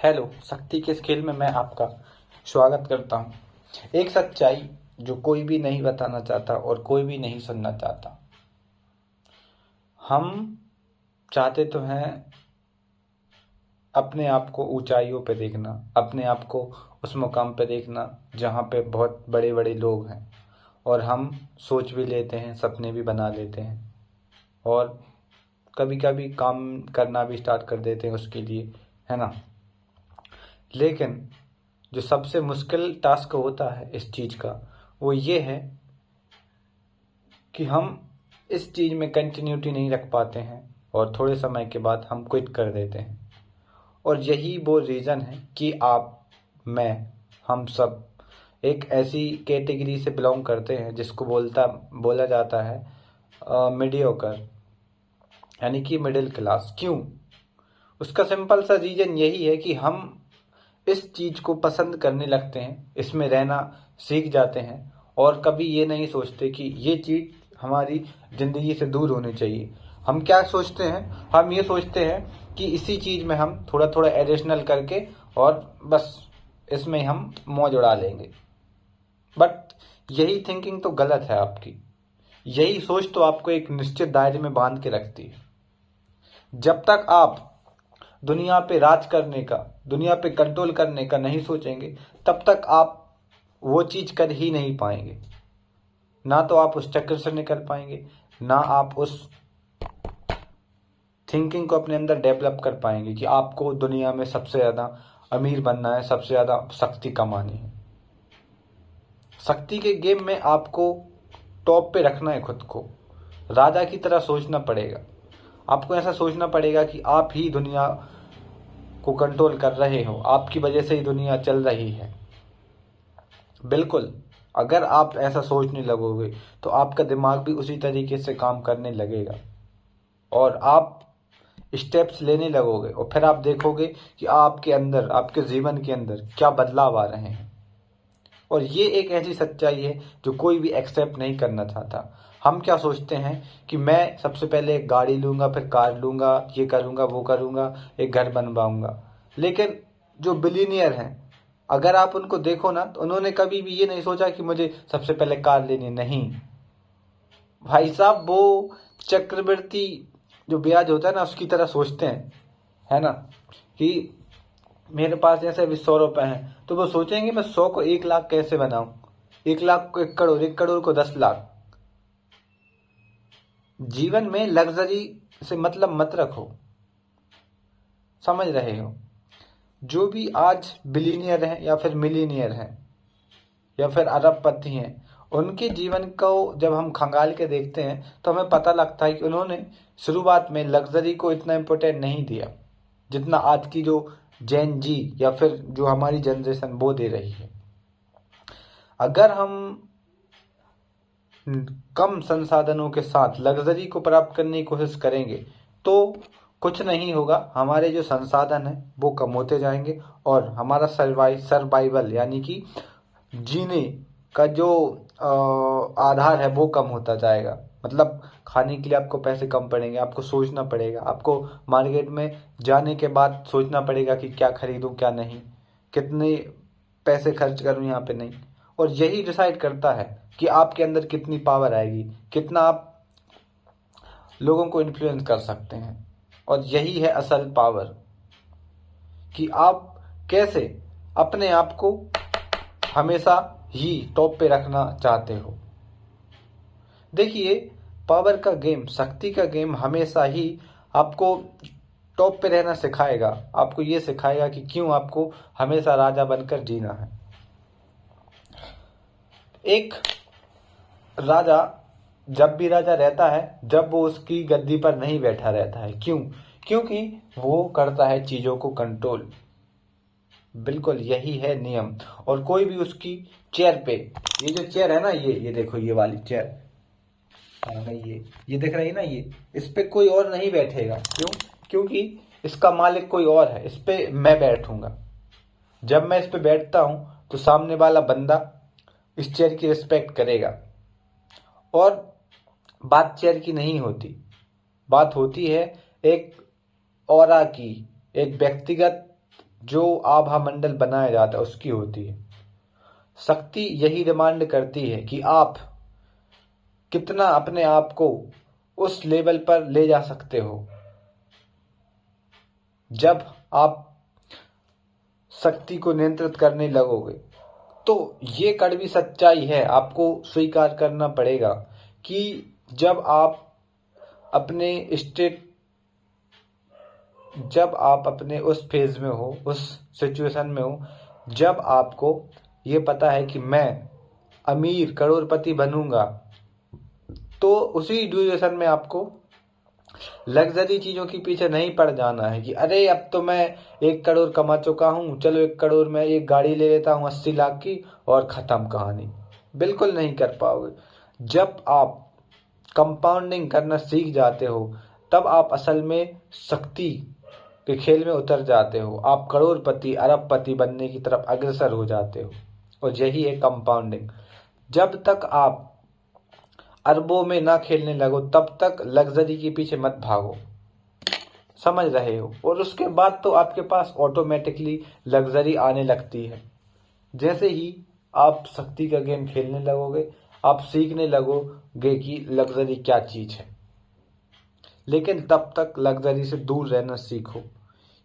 Hello, शक्ति के इस खेल में मैं आपका स्वागत करता हूँ। एक सच्चाई जो कोई भी नहीं बताना चाहता और कोई भी नहीं सुनना चाहता। हम चाहते तो हैं अपने आप को ऊंचाइयों पे देखना, अपने आप को उस मुकाम पे देखना जहाँ पे बहुत बड़े बड़े लोग हैं, और हम सोच भी लेते हैं, सपने भी बना लेते हैं और कभी कभी काम करना भी स्टार्ट कर देते हैं उसके लिए, है ना। लेकिन जो सबसे मुश्किल टास्क होता है इस चीज़ का, वो ये है कि हम इस चीज़ में कंटिन्यूटी नहीं रख पाते हैं और थोड़े समय के बाद हम क्विट कर देते हैं। और यही वो रीज़न है कि आप, मैं, हम सब एक ऐसी कैटेगरी से बिलोंग करते हैं जिसको बोला जाता है मीडियोकर, यानी कि मिडिल क्लास। क्यों? उसका सिंपल सा रीज़न यही है कि हम इस चीज़ को पसंद करने लगते हैं, इसमें रहना सीख जाते हैं और कभी ये नहीं सोचते कि ये चीज़ हमारी ज़िंदगी से दूर होनी चाहिए। हम क्या सोचते हैं? हम ये सोचते हैं कि इसी चीज़ में हम थोड़ा थोड़ा एडिशनल करके और बस इसमें हम मौज उड़ा लेंगे। बट यही थिंकिंग तो गलत है आपकी। यही सोच तो आपको एक निश्चित दायरे में बांध के रखती है। जब तक आप दुनिया पे राज करने का, दुनिया पे कंट्रोल करने का नहीं सोचेंगे, तब तक आप वो चीज़ कर ही नहीं पाएंगे। ना तो आप उस चक्कर से निकल पाएंगे, ना आप उस थिंकिंग को अपने अंदर डेवलप कर पाएंगे कि आपको दुनिया में सबसे ज़्यादा अमीर बनना है, सबसे ज़्यादा शक्ति कमानी है। शक्ति के गेम में आपको टॉप पे रखना है खुद को। राजा की तरह सोचना पड़ेगा। आपको ऐसा सोचना पड़ेगा कि आप ही दुनिया को कंट्रोल कर रहे हो, आपकी वजह से ही दुनिया चल रही है। बिल्कुल, अगर आप ऐसा सोचने लगोगे तो आपका दिमाग भी उसी तरीके से काम करने लगेगा और आप स्टेप्स लेने लगोगे और फिर आप देखोगे कि आपके अंदर, आपके जीवन के अंदर क्या बदलाव आ रहे हैं। और ये एक ऐसी सच्चाई है जो कोई भी एक्सेप्ट नहीं करना चाहता। हम क्या सोचते हैं कि मैं सबसे पहले एक गाड़ी लूँगा, फिर कार लूँगा, ये करूँगा, वो करूँगा, एक घर बनवाऊँगा। लेकिन जो बिलीनियर हैं, अगर आप उनको देखो ना, तो उन्होंने कभी भी ये नहीं सोचा कि मुझे सबसे पहले कार लेनी। नहीं भाई साहब, वो चक्रवृद्धि जो ब्याज होता है ना, उसकी तरह सोचते हैं, है ना। कि मेरे पास जैसे अभी 100 रुपए हैं तो वो सोचेंगे मैं 100 को 1 लाख कैसे बनाऊं, 1 लाख को 1 करोड़, 1 करोड़ को 10 लाख। जीवन में लग्जरी से मतलब मत रखो, समझ रहे हो। जो भी आज बिलीनियर हैं या फिर मिलीनियर हैं या फिर अरबपति हैं, उनके जीवन को जब हम खंगाल के देखते हैं तो हमें पता लगता है कि उन्होंने शुरुआत में लग्जरी को इतना इम्पोर्टेंट नहीं दिया जितना आज की जो जेन जी या फिर जो हमारी जनरेशन वो दे रही है। अगर हम कम संसाधनों के साथ लग्जरी को प्राप्त करने की कोशिश करेंगे तो कुछ नहीं होगा, हमारे जो संसाधन है वो कम होते जाएंगे और हमारा सर्वाइवल यानी कि जीने का जो आधार है वो कम होता जाएगा। मतलब खाने के लिए आपको पैसे कम पड़ेंगे, आपको सोचना पड़ेगा, आपको मार्केट में जाने के बाद सोचना पड़ेगा कि क्या खरीदूं क्या नहीं, कितने पैसे खर्च करूं यहाँ पे नहीं। और यही डिसाइड करता है कि आपके अंदर कितनी पावर आएगी, कितना आप लोगों को इन्फ्लुएंस कर सकते हैं। और यही है असल पावर, कि आप कैसे अपने आप को हमेशा ही टॉप पे रखना चाहते हो। देखिए, पावर का गेम, शक्ति का गेम हमेशा ही आपको टॉप पे रहना सिखाएगा। आपको ये सिखाएगा कि क्यों आपको हमेशा राजा बनकर जीना है। एक राजा जब भी राजा रहता है, जब वो उसकी गद्दी पर नहीं बैठा रहता है। क्यों? क्योंकि वो करता है चीजों को कंट्रोल। बिल्कुल यही है नियम। और कोई भी उसकी चेयर पे, ये जो चेयर है ना, ये देखो, ये वाली चेयर, हाँ ये दिख रही है ना, ये इस पे कोई और नहीं बैठेगा। क्यों? क्योंकि इसका मालिक कोई और है, इस पे मैं बैठूंगा। जब मैं इस पे बैठता हूं तो सामने वाला बंदा इस चेयर की रिस्पेक्ट करेगा। और बात चेयर की नहीं होती, बात होती है एक ऑरा की, एक व्यक्तिगत जो आभा मंडल बनाया जाता है उसकी होती है। शक्ति यही डिमांड करती है कि आप कितना अपने आप को उस लेवल पर ले जा सकते हो। जब आप शक्ति को नियंत्रित करने लगोगे तो ये कड़वी सच्चाई है, आपको स्वीकार करना पड़ेगा कि जब आप अपने उस फेज में हो, उस सिचुएशन में हो, जब आपको ये पता है कि मैं अमीर करोड़पति बनूंगा, तो उसी ड्यूरेशन में आपको लग्जरी चीजों के पीछे नहीं पड़ जाना है कि अरे अब तो मैं 1 करोड़ कमा चुका हूं, चलो 1 करोड़ में एक गाड़ी ले लेता हूं 80 लाख की और खत्म कहानी। बिल्कुल नहीं कर पाओगे। जब आप कंपाउंडिंग करना सीख जाते हो तब आप असल में शक्ति के खेल में उतर जाते हो। आप करोड़पति अरबपति बनने की तरफ अग्रसर हो जाते हो, और यही है कंपाउंडिंग। जब तक आप अरबों में ना खेलने लगो तब तक लग्जरी के पीछे मत भागो, समझ रहे हो। और उसके बाद तो आपके पास ऑटोमेटिकली लग्जरी आने लगती है। जैसे ही आप शक्ति का गेम खेलने लगोगे, आप सीखने लगोगे कि लग्जरी क्या चीज है। लेकिन तब तक लग्जरी से दूर रहना सीखो,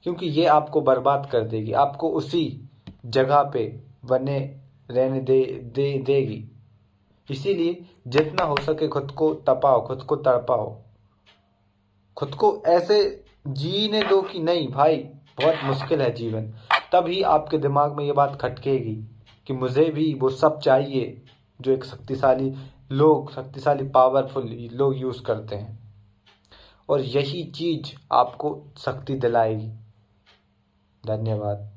क्योंकि ये आपको बर्बाद कर देगी, आपको उसी जगह पे बने रहने देगी। इसीलिए जितना हो सके खुद को तपाओ, खुद को तड़पाओ, खुद को ऐसे जीने दो कि नहीं भाई बहुत मुश्किल है जीवन। तभी आपके दिमाग में ये बात खटकेगी कि मुझे भी वो सब चाहिए जो एक शक्तिशाली पावरफुल लोग यूज करते हैं, और यही चीज आपको शक्ति दिलाएगी। धन्यवाद।